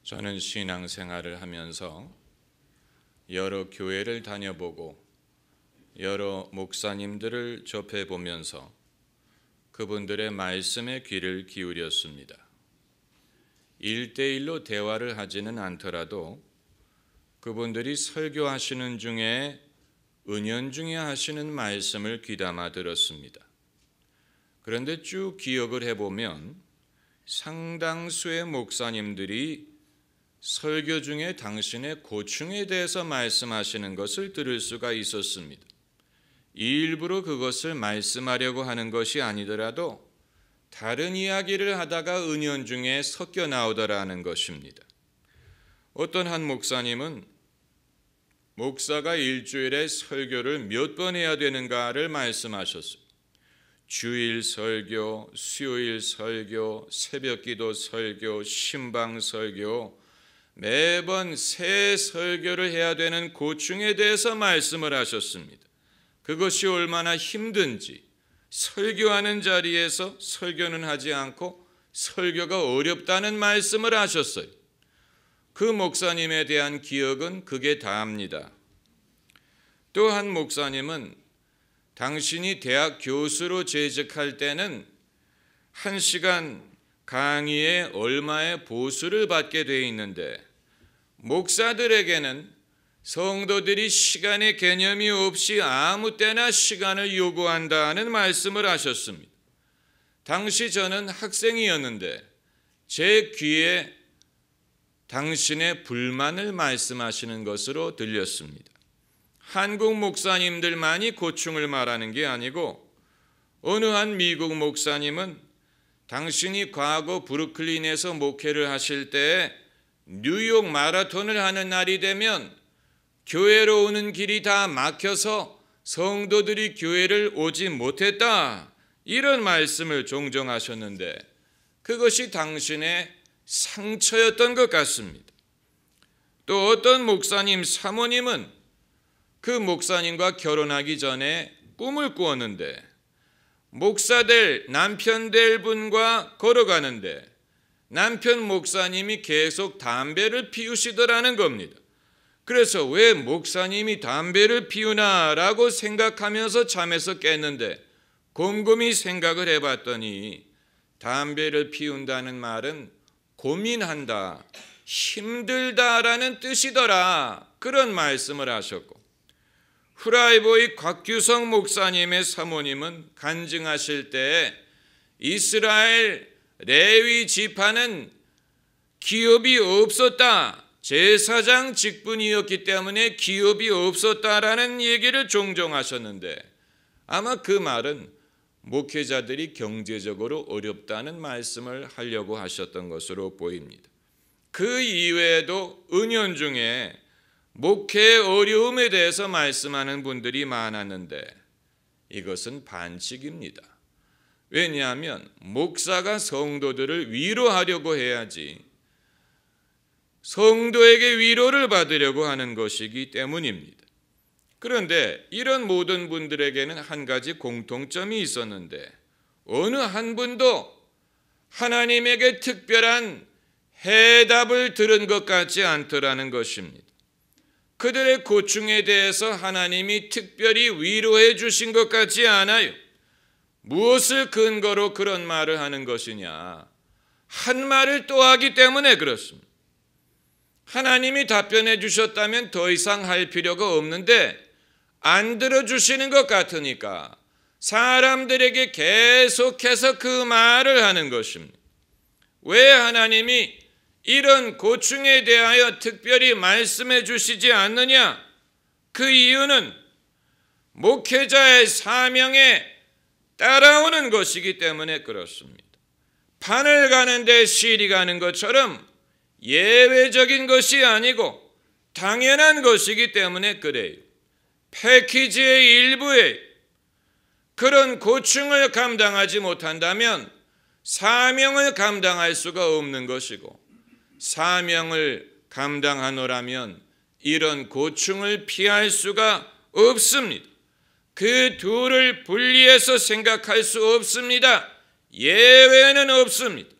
저는 신앙생활을 하면서 여러 교회를 다녀보고 여러 목사님들을 접해보면서 그분들의 말씀에 귀를 기울였습니다. 1대1로 대화를 하지는 않더라도 그분들이 설교하시는 중에 은연중에 하시는 말씀을 귀담아 들었습니다. 그런데 쭉 기억을 해보면 상당수의 목사님들이 설교 중에 당신의 고충에 대해서 말씀하시는 것을 들을 수가 있었습니다. 일부러 그것을 말씀하려고 하는 것이 아니더라도 다른 이야기를 하다가 은연중에 섞여 나오더라는 것입니다. 어떤 한 목사님은 목사가 일주일에 설교를 몇 번 해야 되는가를 말씀하셨어요. 주일 설교, 수요일 설교, 새벽기도 설교, 신방 설교, 매번 새 설교를 해야 되는 고충에 대해서 말씀을 하셨습니다. 그것이 얼마나 힘든지, 설교하는 자리에서 설교는 하지 않고 설교가 어렵다는 말씀을 하셨어요. 그 목사님에 대한 기억은 그게 다합니다. 또 한 목사님은 당신이 대학 교수로 재직할 때는 1시간 강의에 얼마의 보수를 받게 돼 있는데 목사들에게는 성도들이 시간의 개념이 없이 아무 때나 시간을 요구한다는 말씀을 하셨습니다. 당시 저는 학생이었는데 제 귀에 당신의 불만을 말씀하시는 것으로 들렸습니다. 한국 목사님들만이 고충을 말하는 게 아니고 어느 한 미국 목사님은 당신이 과거 브루클린에서 목회를 하실 때 뉴욕 마라톤을 하는 날이 되면 교회로 오는 길이 다 막혀서 성도들이 교회를 오지 못했다, 이런 말씀을 종종 하셨는데 그것이 당신의 상처였던 것 같습니다. 또 어떤 목사님 사모님은 그 목사님과 결혼하기 전에 꿈을 꾸었는데 목사될 남편 될 분과 걸어가는데 남편 목사님이 계속 담배를 피우시더라는 겁니다. 그래서 왜 목사님이 담배를 피우나라고 생각하면서 잠에서 깼는데 곰곰이 생각을 해봤더니 담배를 피운다는 말은 고민한다, 힘들다라는 뜻이더라, 그런 말씀을 하셨고, 후라이보이 곽규성 목사님의 사모님은 간증하실 때 이스라엘 레위 지파는 기업이 없었다, 제사장 직분이었기 때문에 기업이 없었다라는 얘기를 종종 하셨는데 아마 그 말은 목회자들이 경제적으로 어렵다는 말씀을 하려고 하셨던 것으로 보입니다. 그 이외에도 은연중에 목회의 어려움에 대해서 말씀하는 분들이 많았는데 이것은 반칙입니다. 왜냐하면 목사가 성도들을 위로하려고 해야지 성도에게 위로를 받으려고 하는 것이기 때문입니다. 그런데 이런 모든 분들에게는 한 가지 공통점이 있었는데 어느 한 분도 하나님에게 특별한 해답을 들은 것 같지 않더라는 것입니다. 그들의 고충에 대해서 하나님이 특별히 위로해 주신 것 같지 않아요. 무엇을 근거로 그런 말을 하는 것이냐? 한 말을 또 하기 때문에 그렇습니다. 하나님이 답변해 주셨다면 더 이상 할 필요가 없는데 안 들어주시는 것 같으니까 사람들에게 계속해서 그 말을 하는 것입니다. 왜 하나님이 이런 고충에 대하여 특별히 말씀해 주시지 않느냐? 그 이유는 목회자의 사명에 따라오는 것이기 때문에 그렇습니다. 판을 가는데 실이 가는 것처럼 예외적인 것이 아니고 당연한 것이기 때문에 그래요. 패키지의 일부에 그런 고충을 감당하지 못한다면 사명을 감당할 수가 없는 것이고, 사명을 감당하노라면 이런 고충을 피할 수가 없습니다. 그 둘을 분리해서 생각할 수 없습니다. 예외는 없습니다.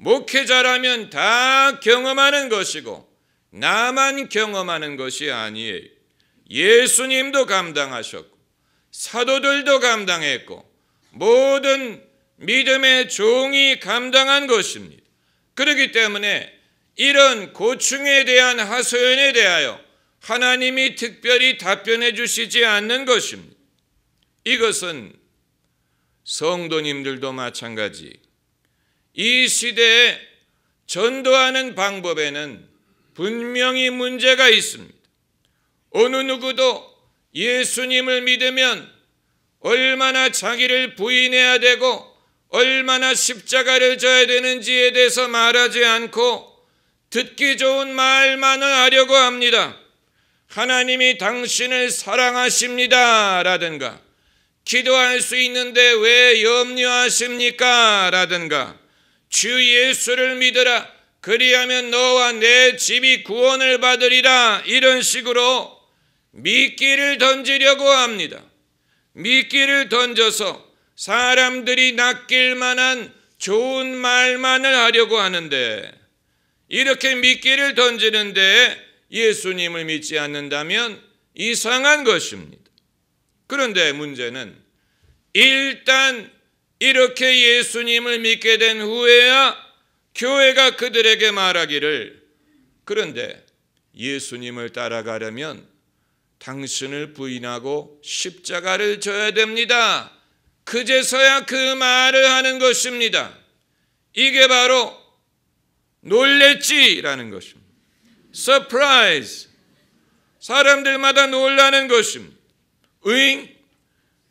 목회자라면 다 경험하는 것이고 나만 경험하는 것이 아니에요. 예수님도 감당하셨고 사도들도 감당했고 모든 믿음의 종이 감당한 것입니다. 그렇기 때문에 이런 고충에 대한 하소연에 대하여 하나님이 특별히 답변해 주시지 않는 것입니다. 이것은 성도님들도 마찬가지. 이 시대에 전도하는 방법에는 분명히 문제가 있습니다. 어느 누구도 예수님을 믿으면 얼마나 자기를 부인해야 되고 얼마나 십자가를 져야 되는지에 대해서 말하지 않고 듣기 좋은 말만을 하려고 합니다. 하나님이 당신을 사랑하십니다 라든가 기도할 수 있는데 왜 염려하십니까 라든가 주 예수를 믿으라 그리하면 너와 내 집이 구원을 받으리라 이런 식으로 미끼를 던지려고 합니다. 미끼를 던져서 사람들이 낚일 만한 좋은 말만을 하려고 하는데 이렇게 미끼를 던지는데 예수님을 믿지 않는다면 이상한 것입니다. 그런데 문제는 일단 이렇게 예수님을 믿게 된 후에야 교회가 그들에게 말하기를 그런데 예수님을 따라가려면 당신을 부인하고 십자가를 져야 됩니다. 그제서야 그 말을 하는 것입니다. 이게 바로 놀랬지라는 것입니다. 서프라이즈. 사람들마다 놀라는 것입니다. 응?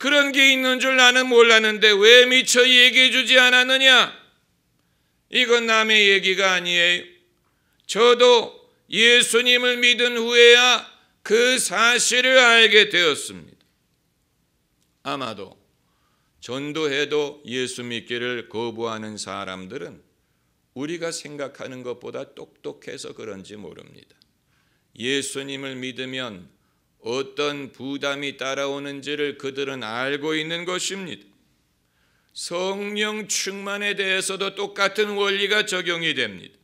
그런 게 있는 줄 나는 몰랐는데 왜 미처 얘기해 주지 않았느냐? 이건 남의 얘기가 아니에요. 저도 예수님을 믿은 후에야 그 사실을 알게 되었습니다. 아마도 전도해도 예수 믿기를 거부하는 사람들은 우리가 생각하는 것보다 똑똑해서 그런지 모릅니다. 예수님을 믿으면 어떤 부담이 따라오는지를 그들은 알고 있는 것입니다. 성령 충만에 대해서도 똑같은 원리가 적용이 됩니다.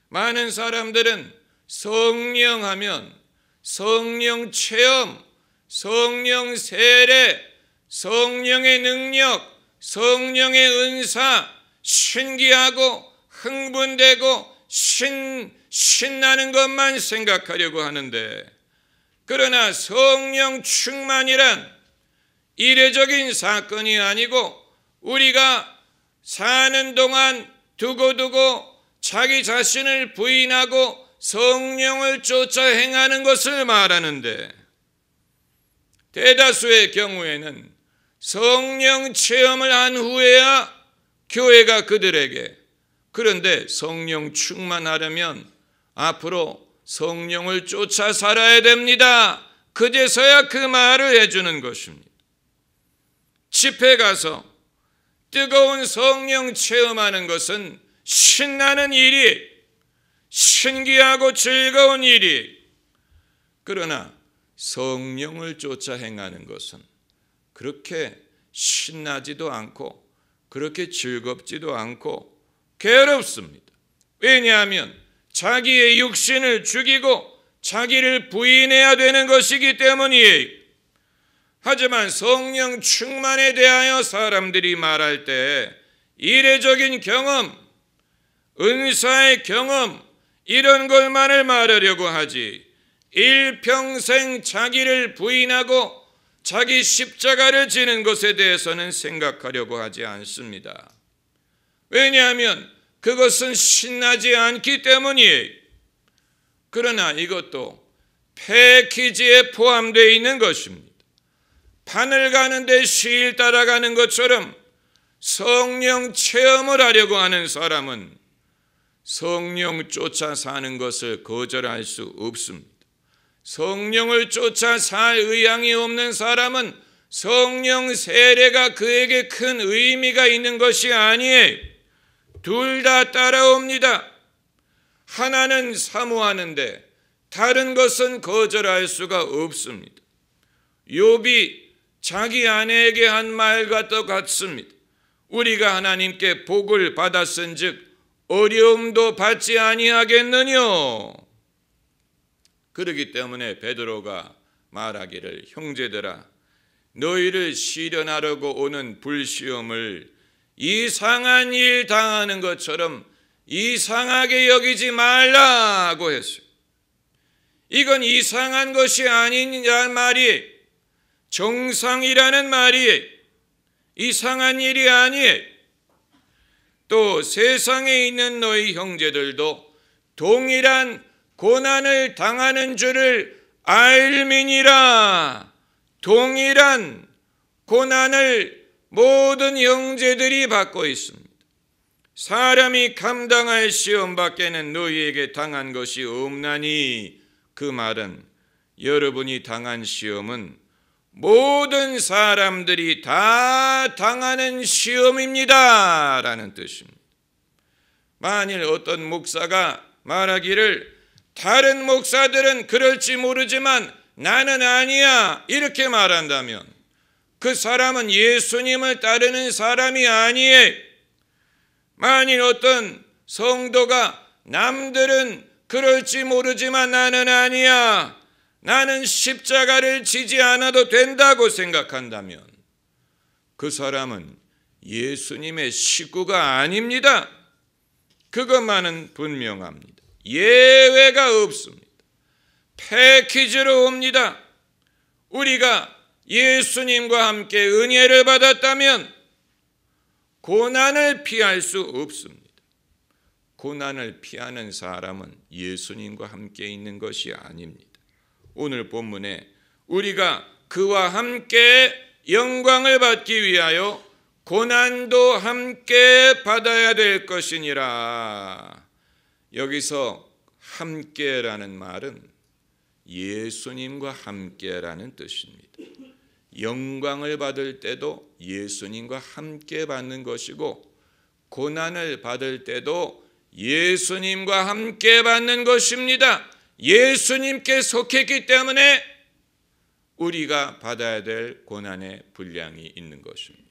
많은 사람들은 성령하면 성령 체험, 성령 세례, 성령의 능력, 성령의 은사, 신기하고 흥분되고 신나는 것만 생각하려고 하는데 그러나 성령 충만이란 이례적인 사건이 아니고 우리가 사는 동안 두고두고 자기 자신을 부인하고 성령을 쫓아 행하는 것을 말하는데 대다수의 경우에는 성령 체험을 한 후에야 교회가 그들에게 그런데 성령 충만하려면 앞으로 성령을 쫓아 살아야 됩니다. 그제서야 그 말을 해주는 것입니다. 집회 가서 뜨거운 성령 체험하는 것은 신나는 일이 신기하고 즐거운 일이 그러나 성령을 쫓아 행하는 것은 그렇게 신나지도 않고 그렇게 즐겁지도 않고 괴롭습니다. 왜냐하면 자기의 육신을 죽이고 자기를 부인해야 되는 것이기 때문이에요. 하지만 성령 충만에 대하여 사람들이 말할 때 이례적인 경험, 은사의 경험 이런 것만을 말하려고 하지 일평생 자기를 부인하고 자기 십자가를 지는 것에 대해서는 생각하려고 하지 않습니다. 왜냐하면 그것은 신나지 않기 때문이에요. 그러나 이것도 패키지에 포함되어 있는 것입니다. 바늘 가는데 실 따라가는 것처럼 성령 체험을 하려고 하는 사람은 성령 쫓아 사는 것을 거절할 수 없습니다. 성령을 쫓아 살 의향이 없는 사람은 성령 세례가 그에게 큰 의미가 있는 것이 아니에요. 둘 다 따라옵니다. 하나는 사모하는데 다른 것은 거절할 수가 없습니다. 욥이 자기 아내에게 한 말과 똑같습니다. 우리가 하나님께 복을 받았은즉 어려움도 받지 아니하겠느뇨. 그렇기 때문에 베드로가 말하기를 형제들아 너희를 시련하려고 오는 불시험을 이상한 일 당하는 것처럼 이상하게 여기지 말라고 했어요. 이건 이상한 것이 아니냐는 말이 정상이라는 말이 이상한 일이 아니에요. 또 세상에 있는 너희 형제들도 동일한 고난을 당하는 줄을 알미니라. 동일한 고난을 모든 형제들이 받고 있습니다. 사람이 감당할 시험 밖에는 너희에게 당한 것이 없나니 그 말은 여러분이 당한 시험은 모든 사람들이 다 당하는 시험입니다 라는 뜻입니다. 만일 어떤 목사가 말하기를 다른 목사들은 그럴지 모르지만 나는 아니야 이렇게 말한다면 그 사람은 예수님을 따르는 사람이 아니에요. 만일 어떤 성도가 남들은 그럴지 모르지만 나는 아니야, 나는 십자가를 지지 않아도 된다고 생각한다면 그 사람은 예수님의 식구가 아닙니다. 그것만은 분명합니다. 예외가 없습니다. 패키지로 옵니다. 우리가 예수님과 함께 은혜를 받았다면 고난을 피할 수 없습니다. 고난을 피하는 사람은 예수님과 함께 있는 것이 아닙니다. 오늘 본문에 우리가 그와 함께 영광을 받기 위하여 고난도 함께 받아야 될 것이니라. 여기서 함께라는 말은 예수님과 함께라는 뜻입니다. 영광을 받을 때도 예수님과 함께 받는 것이고 고난을 받을 때도 예수님과 함께 받는 것입니다. 예수님께 속했기 때문에 우리가 받아야 될 고난의 분량이 있는 것입니다.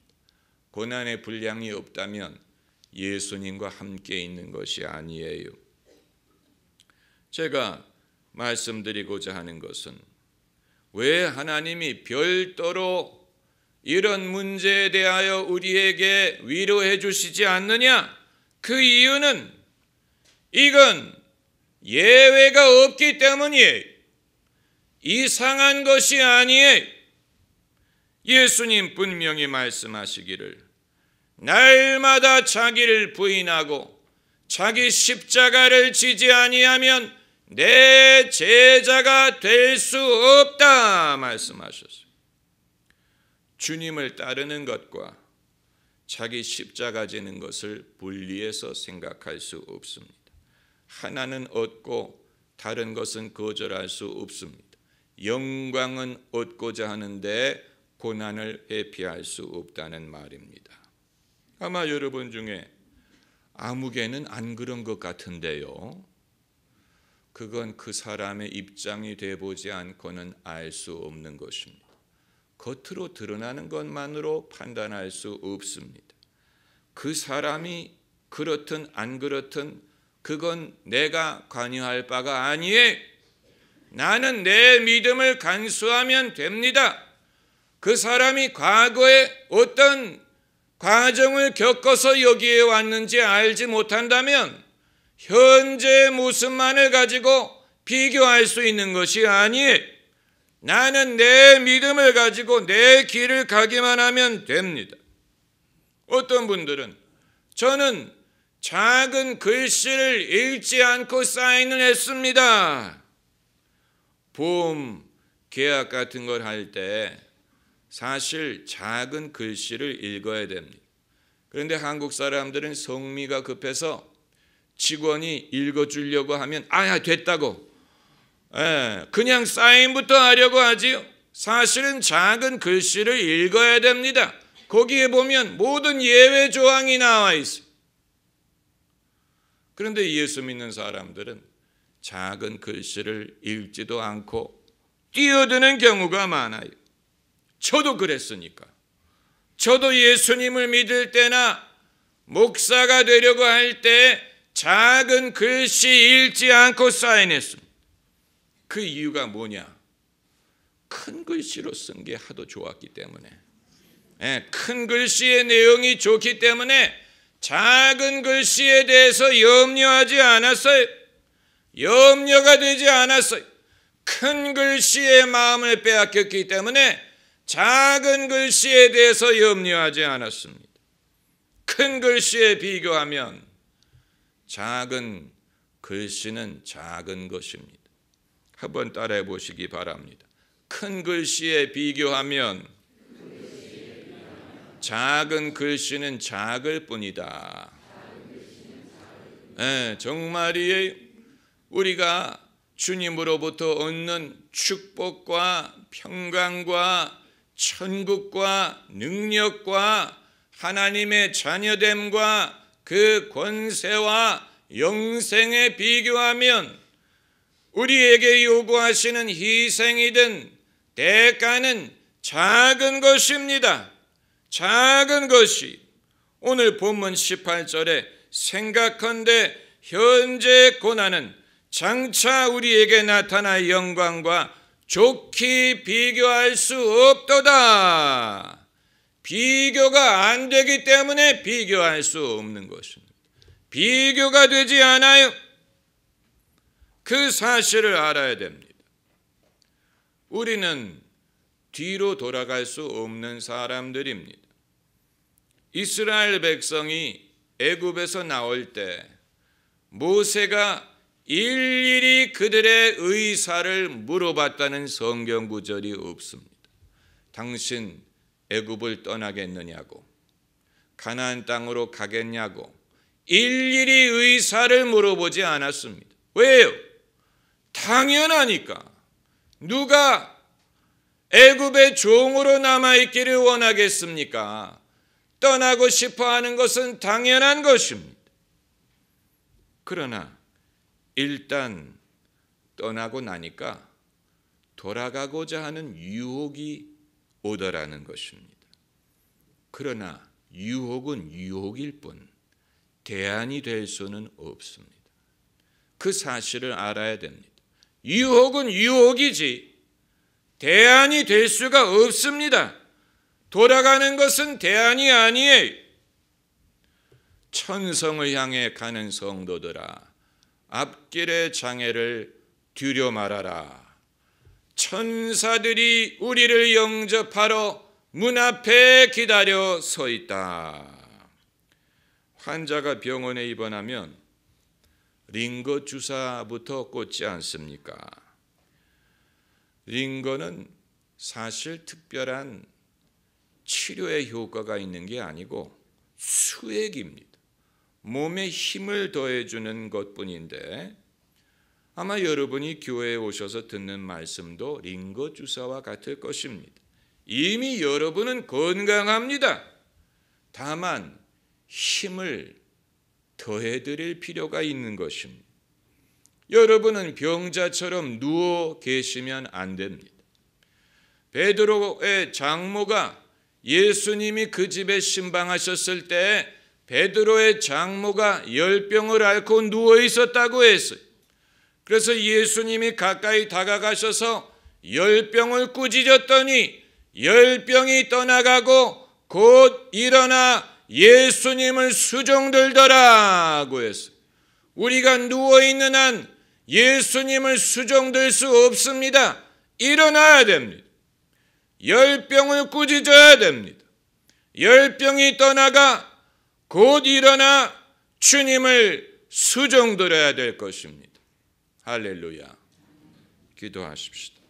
고난의 분량이 없다면 예수님과 함께 있는 것이 아니에요. 제가 말씀드리고자 하는 것은 왜 하나님이 별도로 이런 문제에 대하여 우리에게 위로해 주시지 않느냐? 그 이유는 이건 예외가 없기 때문이에요. 이상한 것이 아니에요. 예수님 분명히 말씀하시기를 날마다 자기를 부인하고 자기 십자가를 지지 아니하면 내 제자가 될 수 없다 말씀하셨어요. 주님을 따르는 것과 자기 십자가 지는 것을 분리해서 생각할 수 없습니다. 하나는 얻고 다른 것은 거절할 수 없습니다. 영광은 얻고자 하는데 고난을 회피할 수 없다는 말입니다. 아마 여러분 중에 아무개는 안 그런 것 같은데요. 그건 그 사람의 입장이 돼보지 않고는 알 수 없는 것입니다. 겉으로 드러나는 것만으로 판단할 수 없습니다. 그 사람이 그렇든 안 그렇든 그건 내가 관여할 바가 아니에요. 나는 내 믿음을 간수하면 됩니다. 그 사람이 과거에 어떤 과정을 겪어서 여기에 왔는지 알지 못한다면 현재 모습만을 가지고 비교할 수 있는 것이 아니에요. 나는 내 믿음을 가지고 내 길을 가기만 하면 됩니다. 어떤 분들은 저는 작은 글씨를 읽지 않고 사인을 했습니다. 보험 계약 같은 걸 할 때 사실 작은 글씨를 읽어야 됩니다. 그런데 한국 사람들은 성미가 급해서 직원이 읽어주려고 하면 됐다고 그냥 사인부터 하려고 하지요. 사실은 작은 글씨를 읽어야 됩니다. 거기에 보면 모든 예외 조항이 나와 있어요. 그런데 예수 믿는 사람들은 작은 글씨를 읽지도 않고 뛰어드는 경우가 많아요. 저도 그랬으니까. 저도 예수님을 믿을 때나 목사가 되려고 할 때 작은 글씨 읽지 않고 사인했습니다. 그 이유가 뭐냐? 큰 글씨로 쓴 게 하도 좋았기 때문에, 큰 글씨의 내용이 좋기 때문에 작은 글씨에 대해서 염려하지 않았어요. 염려가 되지 않았어요. 큰 글씨의 마음을 빼앗겼기 때문에 작은 글씨에 대해서 염려하지 않았습니다. 큰 글씨에 비교하면 작은 글씨는 작은 것입니다. 한번 따라해 보시기 바랍니다. 큰 글씨에 비교하면 작은 글씨는 작을 뿐이다. 정말이에요. 우리가 주님으로부터 얻는 축복과 평강과 천국과 능력과 하나님의 자녀됨과 그 권세와 영생에 비교하면 우리에게 요구하시는 희생이든 대가는 작은 것입니다. 작은 것이 오늘 본문 18절에 생각컨대 현재 고난은 장차 우리에게 나타날 영광과 좋게 비교할 수 없도다. 비교가 안 되기 때문에 비교할 수 없는 것입니다. 비교가 되지 않아요. 그 사실을 알아야 됩니다. 우리는 뒤로 돌아갈 수 없는 사람들입니다. 이스라엘 백성이 애굽에서 나올 때 모세가 일일이 그들의 의사를 물어봤다는 성경 구절이 없습니다. 당신 애굽을 떠나겠느냐고, 가나안 땅으로 가겠냐고 일일이 의사를 물어보지 않았습니다. 왜요? 당연하니까. 누가 애굽의 종으로 남아있기를 원하겠습니까? 떠나고 싶어하는 것은 당연한 것입니다. 그러나 일단 떠나고 나니까 돌아가고자 하는 유혹이 오더라는 것입니다. 그러나 유혹은 유혹일 뿐 대안이 될 수는 없습니다. 그 사실을 알아야 됩니다. 유혹은 유혹이지 대안이 될 수가 없습니다. 돌아가는 것은 대안이 아니에요. 천성을 향해 가는 성도들아, 앞길의 장애를 뒤려 말아라. 천사들이 우리를 영접하러 문 앞에 기다려 서 있다. 환자가 병원에 입원하면 링거 주사부터 꽂지 않습니까? 링거는 사실 특별한 치료의 효과가 있는 게 아니고 수액입니다. 몸에 힘을 더해주는 것뿐인데 아마 여러분이 교회에 오셔서 듣는 말씀도 링거 주사와 같을 것입니다. 이미 여러분은 건강합니다. 다만 힘을 더해드릴 필요가 있는 것입니다. 여러분은 병자처럼 누워 계시면 안 됩니다. 베드로의 장모가 예수님이 그 집에 신방하셨을 때 베드로의 장모가 열병을 앓고 누워 있었다고 했어요. 그래서 예수님이 가까이 다가가셔서 열병을 꾸짖었더니 열병이 떠나가고 곧 일어나 예수님을 수종들더라고 했어요. 우리가 누워있는 한 예수님을 수종들 수 없습니다. 일어나야 됩니다. 열병을 꾸짖어야 됩니다. 열병이 떠나가 곧 일어나 주님을 수종들어야 될 것입니다. 할렐루야. 기도하십시다.